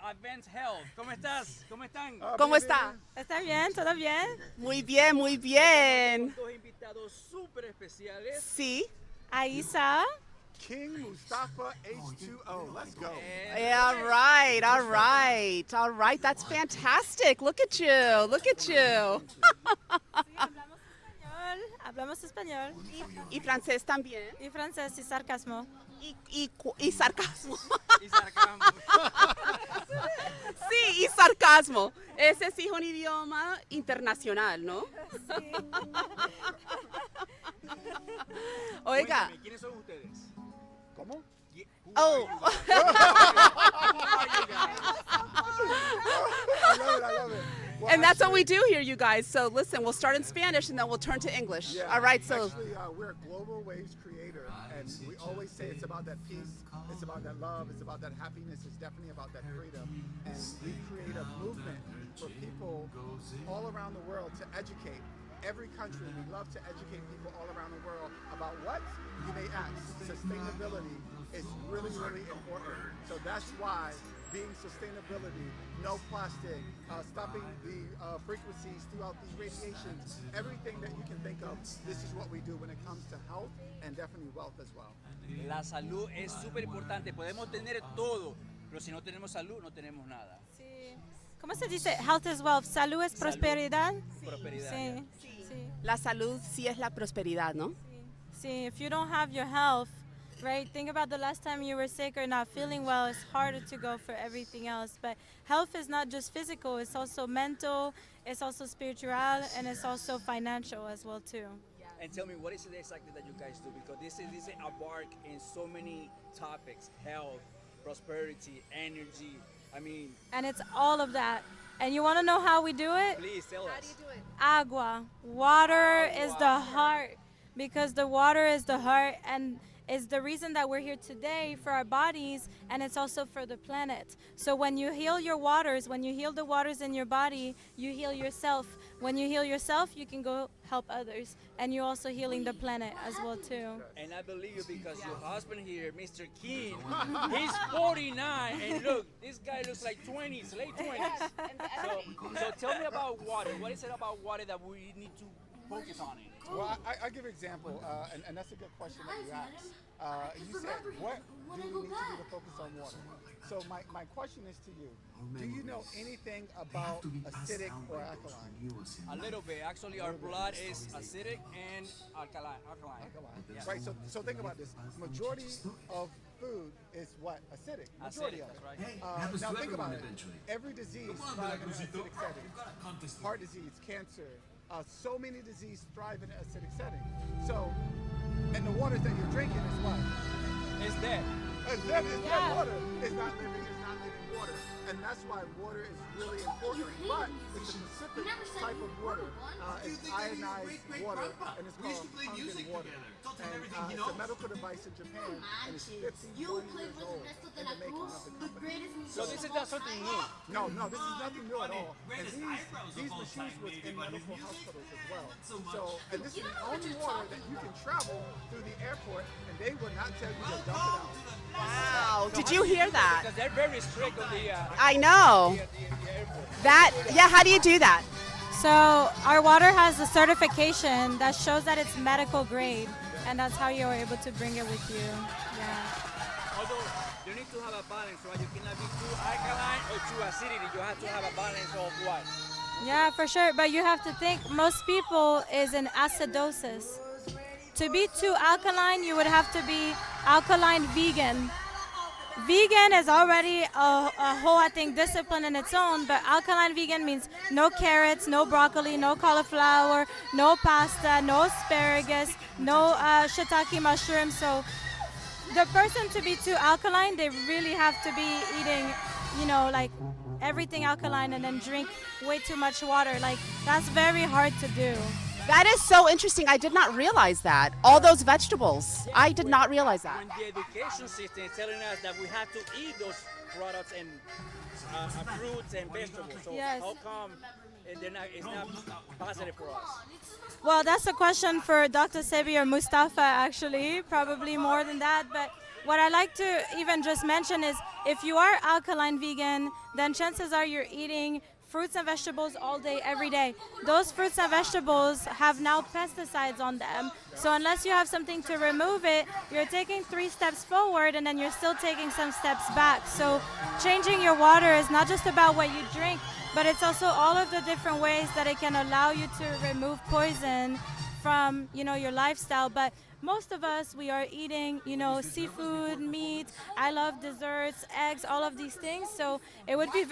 Advanced Health. ¿Cómo estás? ¿Cómo están? ¿Cómo está? ¿Está bien? ¿Todo bien? Muy bien, muy bien. Dos invitados súper especiales. Sí. Aisa. King Mustafa H2O. Let's go. Yeah, all right. That's fantastic. Look at you. Hablamos español. Y francés también. Y francés y sarcasmo. Y sarcasmo. Y sarcasmo. Sí, y sarcasmo. Ese sí es un idioma internacional, ¿no? Sí. Oiga. Cuéntame, ¿quiénes son ustedes? ¿Cómo? Oh. I love it. Well, And that's what we do here, you guys. So listen, we'll start in Spanish and then we'll turn to English. Yeah, All right, so. Actually, we're a global waves creator, and we always say it's about that peace, it's about that love, it's about that happiness, it's definitely about that freedom. And we create a movement for people all around the world to educate. Every country, we love to educate people all around the world about what? You may ask, sustainability is really, really important. So that's why being sustainability, no plastic, stopping the frequencies throughout the radiations, everything that you can think of, this is what we do when it comes to health and definitely wealth as well. La salud es súper importante. Podemos tener todo, pero si no tenemos salud, no tenemos nada. Sí. ¿Cómo se dice? Health is wealth. Salud es prosperidad. Prosperidad. Sí. Sí. La salud sí es la prosperidad, ¿no? See, if you don't have your health, right, think about the last time you were sick or not feeling well, it's harder to go for everything else. But health is not just physical, it's also mental, it's also spiritual, and it's also financial as well too. And tell me, what is it exactly that you guys do? Because this is abark in so many topics: health, prosperity, energy. I mean, And it's all of that. And you want to know how we do it? please tell us. Agua. Water is the heart, because the water is the heart and is the reason that we're here today for our bodies, and it's also for the planet. So when you heal your waters, when you heal the waters in your body, you heal yourself. When you heal yourself, you can go help others, and you're also healing the planet as well too. And I believe you because your husband here, Mr. King, he's 49, and look, this guy looks like 20s, late 20s. So tell me about water. What is it about water that we need to focus on it? Well, I give an example, and that's a good question that you asked. You said, what do we need to do to focus on water? So my question is to you. Do you know anything about acidic or alkaline? A little bit. Actually, our blood is acidic and alkaline. Yeah. Right, so think about this. Majority of food is what? Acidic. Majority Acidic, of it. that's right. Now think about it. Every disease thrives in an acidic setting. Heart disease, cancer, so many diseases thrive in an acidic setting. So, and the waters that you're drinking is what? It's dead. It's dead water. It's not living water. And that's why water is really important. But it's a specific type of water. It's ionized water, and it's called Kangen water. And it's a medical device in Japan, and it's 51 years old in the making of the company. So this is not something new. No, this is nothing new at all. And these machines was in medical hospitals as well. So, and this is the only water that you can travel through the airport, and they will not tell you to dump it out. Wow. Did you hear that? Because they're very strict on the I know. airport. How do you do that? So our water has a certification that shows that it's medical grade, and that's how you're able to bring it with you. Yeah. Although you need to have a balance, right? You cannot be too alkaline or too acidity. You have to have a balance of what? Yeah, for sure. But you have to think, most people is in acidosis. To be too alkaline, you would have to be alkaline vegan. Vegan is already a whole, I think, discipline in its own, but alkaline vegan means no carrots, no broccoli, no cauliflower, no pasta, no asparagus, no shiitake mushrooms. So the person to be too alkaline, they really have to be eating, like everything alkaline and then drink way too much water. Like, that's very hard to do. That is so interesting. I did not realize that. All those vegetables. I did not realize that. When the education system is telling us that we have to eat those products and fruits and vegetables. So Yes. how come it's not positive for us? Well, that's a question for Dr. Sebi or Mustafa, actually, probably more than that. But what I like to even just mention is if you are alkaline vegan, then chances are you're eating fruits and vegetables all day, every day. Those fruits and vegetables have now pesticides on them. So unless you have something to remove it, you're taking 3 steps forward and then you're still taking some steps back. So changing your water is not just about what you drink, but it's also all of the different ways that it can allow you to remove poison from, your lifestyle. But most of us, we are eating, seafood, meat. I love desserts, eggs, all of these things. So it would be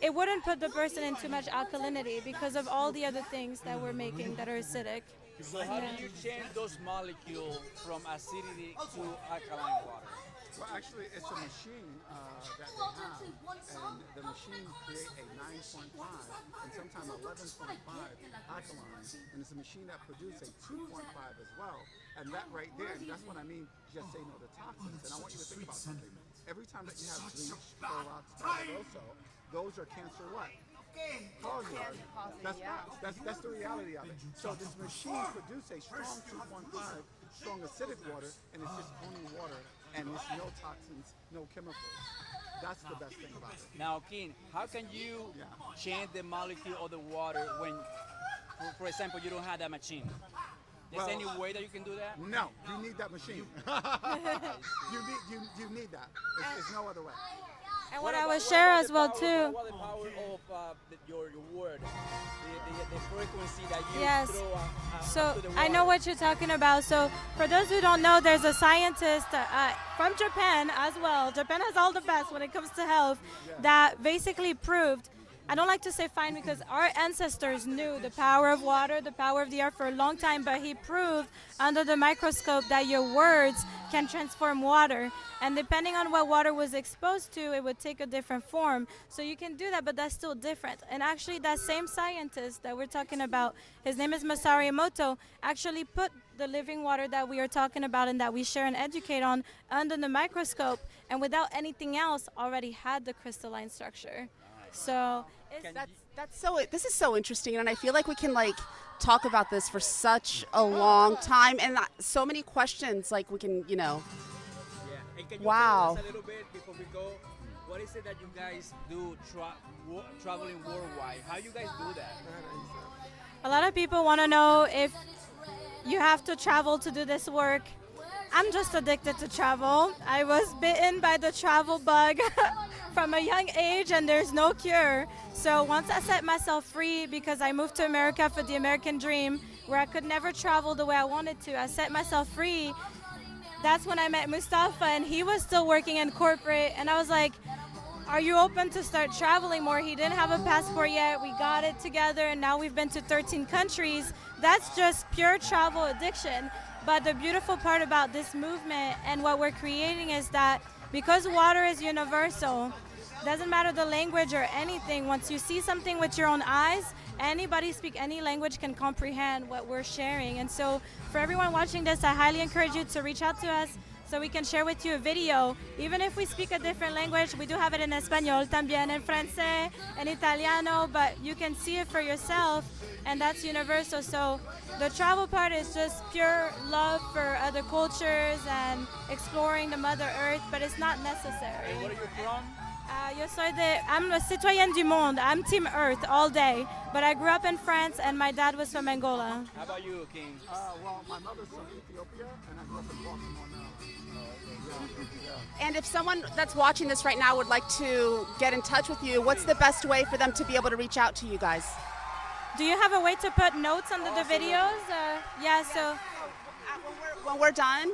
it wouldn't put the person in too much alkalinity because of all the other things that we're making that are acidic. So how do you change those molecules from acidity to alkaline water? Well, actually, it's a machine that they have, and the machine creates a 9.5 and sometimes 11.5 alkaline, and it's a machine that produces a 2.5 as well. And that right there, that's what I mean, just say no to toxins. And I want you to think about something. Every time that you have bleach, Clorox, also, those are cancer what? Causing. That's the reality of it. So this machine produces a strong 2.5, strong acidic water, and it's just only water, and it's no toxins, no chemicals. That's the best thing about it. Now, Keen, how can you change the molecule of the water when, for example, you don't have that machine? There's any way that you can do that? No, you need that machine. you need that. There's no other way. And what I would share as well too. What the power of your word, the frequency that you Yes. throw So to the water. I know what you're talking about. So for those who don't know, there's a scientist from Japan as well. Japan has all the best when it comes to health. That basically proved. I don't like to say fine because our ancestors knew the power of water, the power of the earth for a long time, but he proved under the microscope that your words can transform water. And depending on what water was exposed to, it would take a different form. So you can do that, but that's still different. And actually, that same scientist that we're talking about, his name is Masaru Emoto, actually put the living water that we are talking about and that we share and educate on under the microscope, and without anything else, already had the crystalline structure. So this is so interesting, and I feel like we can talk about this for such a long time, and so many questions we can Yeah. And can you Wow. tell us a little bit before we go? What is it that you guys do traveling worldwide? How you guys do that? a lot of people want to know if you have to travel to do this work. I'm just addicted to travel. I was bitten by the travel bug from a young age, and there's no cure. So once I set myself free, because I moved to America for the American dream, where I could never travel the way I wanted to, I set myself free. That's when I met Mustafa, and he was still working in corporate, and I was like, are you open to start traveling more? He didn't have a passport yet. We got it together, and now we've been to 13 countries. That's just pure travel addiction. But the beautiful part about this movement and what we're creating is that because water is universal, doesn't matter the language or anything, once you see something with your own eyes, anybody speak any language can comprehend what we're sharing. And so for everyone watching this, I highly encourage you to reach out to us so we can share with you a video. Even if we speak a different language, we do have it in Espanol, también en francés, en Italiano, but you can see it for yourself, and that's universal. So the travel part is just pure love for other cultures and exploring the Mother Earth, but it's not necessary. Where are you from? I'm a citoyenne du monde. I'm Team Earth all day, but I grew up in France, and my dad was from Angola. How about you, King? Well, my mother's from Ethiopia, and I grew up in Baltimore now. And if someone that's watching this right now would like to get in touch with you, what's the best way for them to be able to reach out to you guys? Do you have a way to put notes under the videos? Yeah, so When we're done,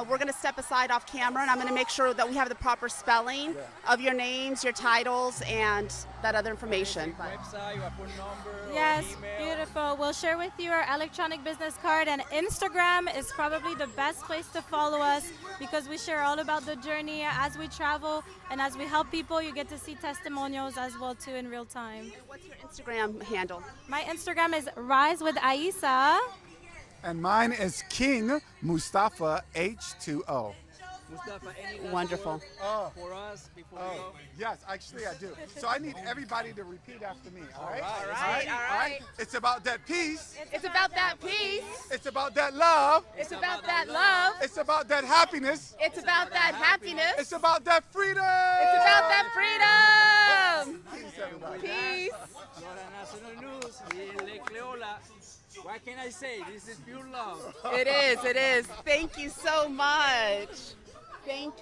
we're going to step aside off camera, and I'm going to make sure that we have the proper spelling of your names, your titles, and that other information. Website, or phone number, yes, or email? beautiful. We'll share with you our electronic business card, and Instagram is probably the best place to follow us because we share all about the journey as we travel, and as we help people, you get to see testimonials as well too in real time. What's your Instagram handle? My Instagram is Rise with Aisa. And mine is King Mustafa H2O. Mustafa, any last Wonderful. word Oh. for us before we go? Yes, actually I do. So I need everybody to repeat after me. All right. All right. It's about that peace. It's about that peace. It's about that love. It's about that love. It's about that happiness. It's about that happiness. It's about that freedom. It's about that freedom. Peace, everybody. Peace. Florida National News, here in Lake Leola. What can I say? This is pure love. It is. It is. Thank you so much. Thank you.